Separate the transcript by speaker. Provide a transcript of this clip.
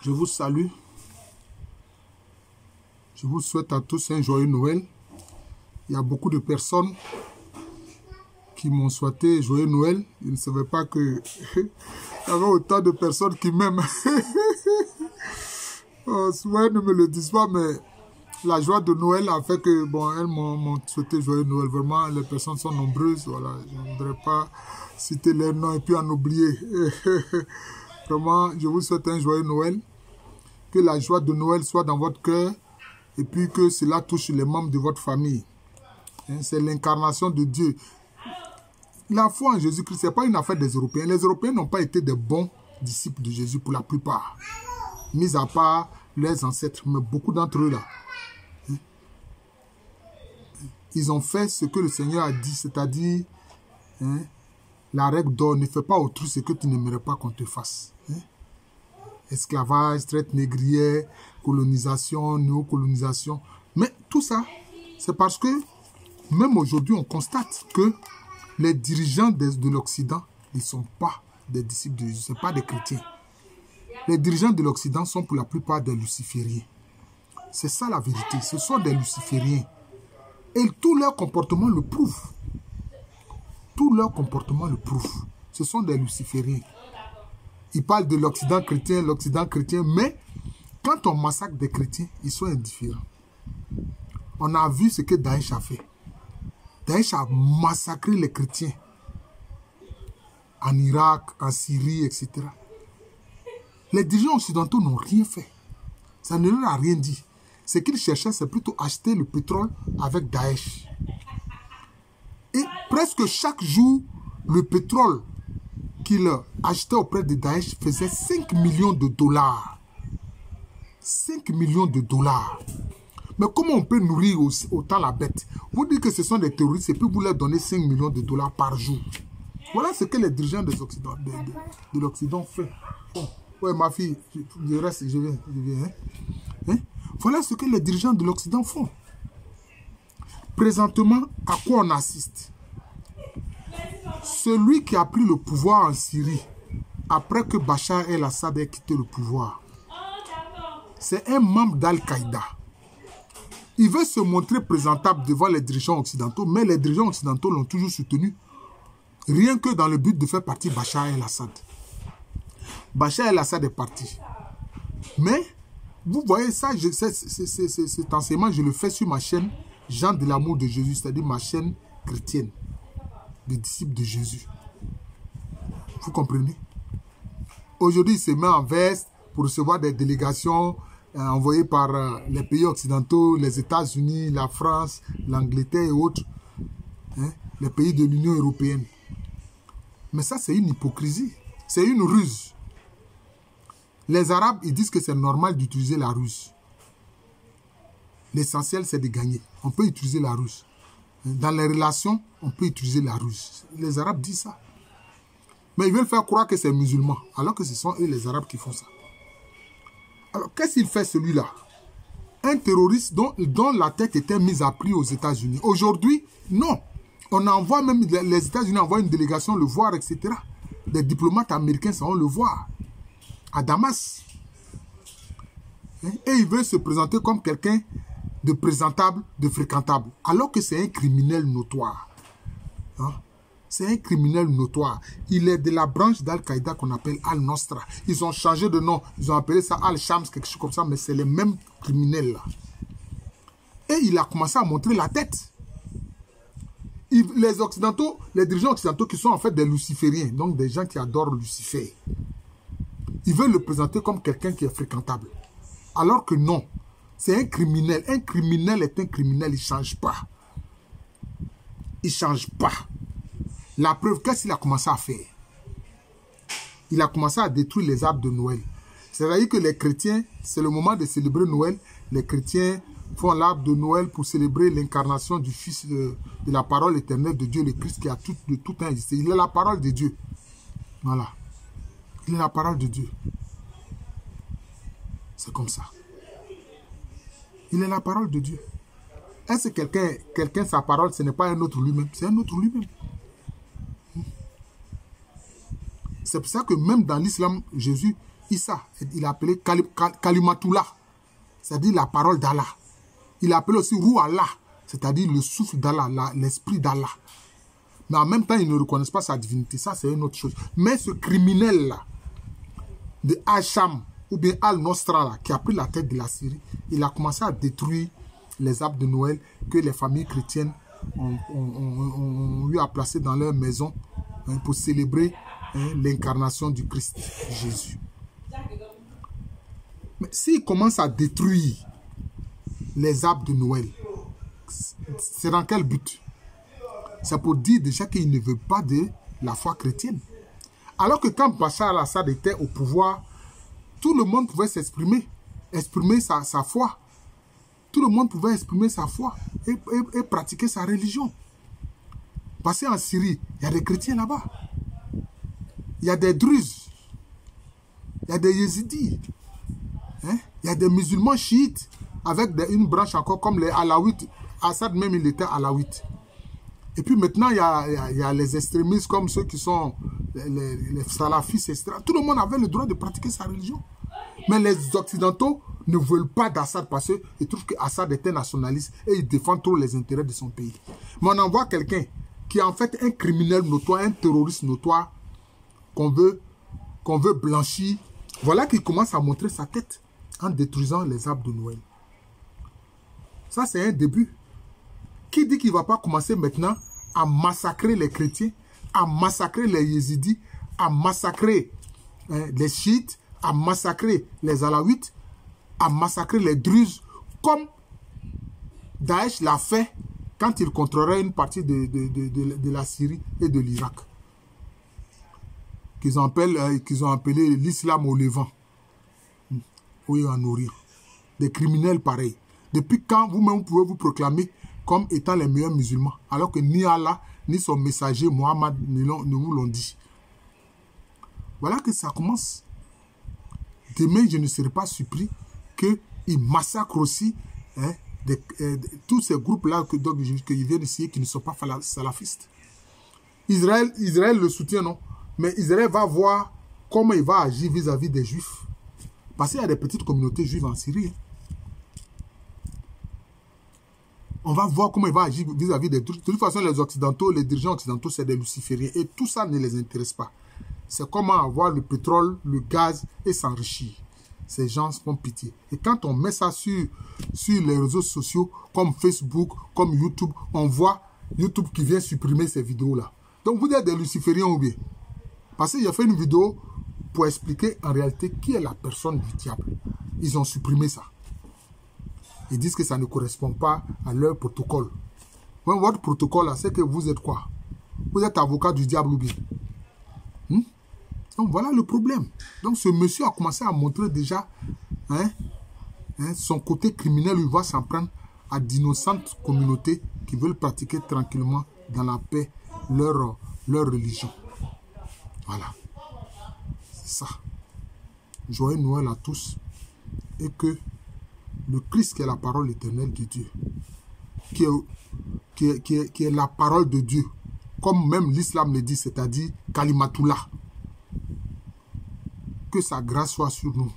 Speaker 1: Je vous salue. Je vous souhaite à tous un joyeux Noël. Il y a beaucoup de personnes qui m'ont souhaité joyeux Noël. Ils ne savaient pas que il y avait autant de personnes qui m'aiment. Souvent, ils ne me le disent pas, mais la joie de Noël a fait que, bon, elles m'ont souhaité joyeux Noël. Vraiment, les personnes sont nombreuses. Voilà, je ne voudrais pas citer leurs noms et puis en oublier. Vraiment, je vous souhaite un joyeux Noël. Que la joie de Noël soit dans votre cœur et puis que cela touche les membres de votre famille. C'est l'incarnation de Dieu. La foi en Jésus-Christ, ce n'est pas une affaire des Européens. Les Européens n'ont pas été des bons disciples de Jésus pour la plupart. Mis à part leurs ancêtres, mais beaucoup d'entre eux là. Ils ont fait ce que le Seigneur a dit, c'est-à-dire la règle d'or, ne fais pas autrui ce que tu n'aimerais pas qu'on te fasse. Esclavage, traite négrière, colonisation, néocolonisation. Mais tout ça, c'est parce que même aujourd'hui, on constate que les dirigeants de l'Occident ne sont pas des disciples de Jésus, ce ne sont pas des chrétiens. Les dirigeants de l'Occident sont pour la plupart des lucifériens. C'est ça la vérité, ce sont des lucifériens. Et tout leur comportement le prouve. Tout leur comportement le prouve. Ce sont des lucifériens. Ils parlent de l'Occident chrétien, mais quand on massacre des chrétiens, ils sont indifférents. On a vu ce que Daesh a fait. Daesh a massacré les chrétiens en Irak, en Syrie, etc. Les dirigeants occidentaux n'ont rien fait. Ça ne leur a rien dit. Ce qu'ils cherchaient, c'est plutôt acheter le pétrole avec Daesh. Et presque chaque jour, le pétrole qu'il achetait auprès de Daesh faisait 5 millions de dollars. 5 millions de dollars. Mais comment on peut nourrir autant la bête? Vous dites que ce sont des terroristes et puis vous leur donnez 5 millions de dollars par jour. Voilà ce que les dirigeants de l'Occident font. Bon. Ouais, ma fille, je reste, je viens. Voilà ce que les dirigeants de l'Occident font. Présentement, à quoi on assiste? Celui qui a pris le pouvoir en Syrie, après que Bachar el-Assad ait quitté le pouvoir, c'est un membre d'Al-Qaïda. Il veut se montrer présentable devant les dirigeants occidentaux, mais les dirigeants occidentaux l'ont toujours soutenu, rien que dans le but de faire partie Bachar el-Assad. Bachar el-Assad est parti. Mais, vous voyez ça, cet enseignement, je le fais sur ma chaîne Jean de l'amour de Jésus, c'est-à-dire ma chaîne chrétienne, des disciples de Jésus. Vous comprenez? Aujourd'hui, il se met en veste pour recevoir des délégations envoyées par les pays occidentaux, les États-Unis, la France, l'Angleterre et autres, les pays de l'Union européenne. Mais ça, c'est une hypocrisie. C'est une ruse. Les Arabes, ils disent que c'est normal d'utiliser la ruse. L'essentiel, c'est de gagner. On peut utiliser la ruse. Dans les relations, on peut utiliser la ruse. Les Arabes disent ça. Mais ils veulent faire croire que c'est musulman, alors que ce sont eux, les Arabes, qui font ça. Alors, qu'est-ce qu'il fait, celui-là? Un terroriste dont la tête était mise à prix aux États-Unis. Aujourd'hui, non. On envoie même, les États-Unis envoient une délégation le voir, etc. Des diplomates américains sont le voir. À Damas. Et il veut se présenter comme quelqu'un de présentable, de fréquentable. Alors que c'est un criminel notoire. C'est un criminel notoire. Il est de la branche d'Al-Qaïda qu'on appelle Al-Nosra. Ils ont changé de nom. Ils ont appelé ça Al-Shams, quelque chose comme ça, mais c'est les mêmes criminels là. Et il a commencé à montrer la tête. Les Occidentaux, les dirigeants occidentaux qui sont en fait des lucifériens, donc des gens qui adorent Lucifer, ils veulent le présenter comme quelqu'un qui est fréquentable. Alors que non, c'est un criminel. Un criminel est un criminel, il ne change pas. Il ne change pas. La preuve, qu'est-ce qu'il a commencé à faire? Il a commencé à détruire les arbres de Noël. C'est-à-dire que les chrétiens, c'est le moment de célébrer Noël. Les chrétiens font l'arbre de Noël pour célébrer l'incarnation du Fils de la parole éternelle de Dieu, le Christ qui a de tout temps existé. Il est la parole de Dieu. Voilà. Il est la parole de Dieu. C'est comme ça. Il est la parole de Dieu. Est-ce que quelqu'un, sa parole, ce n'est pas un autre lui-même? C'est un autre lui-même. C'est pour ça que même dans l'islam, Jésus, Issa, il a appelé Kalimatullah, c'est-à-dire la parole d'Allah. Il a appelé aussi Ruh Allah, c'est-à-dire le souffle d'Allah, l'esprit d'Allah. Mais en même temps, ils ne reconnaissent pas sa divinité. Ça, c'est une autre chose. Mais ce criminel-là, de Hacham, ou bien Al-Nosra, qui a pris la tête de la Syrie, il a commencé à détruire les arbres de Noël que les familles chrétiennes ont eu à placer dans leur maison pour célébrer l'incarnation du Christ Jésus. Mais s'il commence à détruire les arbres de Noël, c'est dans quel but? C'est pour dire déjà qu'il ne veut pas de la foi chrétienne. Alors que quand Bachar al-Assad était au pouvoir, tout le monde pouvait s'exprimer, exprimer sa foi. Tout le monde pouvait exprimer sa foi et pratiquer sa religion. Parce qu'en Syrie, il y a des chrétiens là-bas. Il y a des Druzes. Il y a des Yézidis. Il y a des musulmans chiites avec une branche encore comme les Alaouites. Assad même, il était Alaouite. Et puis maintenant, il y a les extrémistes comme ceux qui sont les salafistes, etc. Tout le monde avait le droit de pratiquer sa religion. Mais les Occidentaux ne veulent pas d'Assad parce qu'ils trouvent qu'Assad est un nationaliste et il défend trop les intérêts de son pays. Mais on envoie quelqu'un qui est en fait un criminel notoire, un terroriste notoire qu'on veut blanchir. Voilà qu'il commence à montrer sa tête en détruisant les arbres de Noël. Ça, c'est un début. Qui dit qu'il ne va pas commencer maintenant à massacrer les chrétiens, à massacrer les yézidis, à massacrer les chiites, à massacrer les alaouites, à massacrer les druzes, comme Daesh l'a fait quand il contrôlait une partie de la Syrie et de l'Irak, qu'ils ont appelé l'islam au Levant, oui, en Orient. Des criminels pareils. Depuis quand vous-même vous pouvez vous proclamer comme étant les meilleurs musulmans, alors que ni Allah, ni son messager Mohammed ne vous l'ont dit. Voilà que ça commence. Demain, je ne serai pas surpris qu'ils massacrent aussi tous ces groupes-là que viennent ici qui ne sont pas salafistes. Israël le soutient, non? Mais Israël va voir comment il va agir vis-à-vis des Juifs. Parce qu'il y a des petites communautés juives en Syrie. On va voir comment il va agir vis-à-vis des... De toute façon, les Occidentaux, les dirigeants occidentaux, c'est des lucifériens. Et tout ça ne les intéresse pas. C'est comment avoir le pétrole, le gaz et s'enrichir. Ces gens font pitié. Et quand on met ça sur les réseaux sociaux, comme Facebook, comme YouTube, on voit YouTube qui vient supprimer ces vidéos-là. Donc vous êtes des lucifériens ou bien? Parce qu'il a fait une vidéo pour expliquer en réalité qui est la personne du diable. Ils ont supprimé ça. Ils disent que ça ne correspond pas à leur protocole. Votre protocole, c'est que vous êtes quoi? Vous êtes avocat du diable ou bien? Donc voilà le problème. Donc ce monsieur a commencé à montrer déjà son côté criminel. Il va s'en prendre à d'innocentes communautés qui veulent pratiquer tranquillement dans la paix leur religion. Voilà. C'est ça. Joyeux Noël à tous. Et que le Christ qui est la parole éternelle de Dieu, qui est la parole de Dieu, comme même l'islam le dit, c'est-à-dire Kalimatullah, que sa grâce soit sur nous.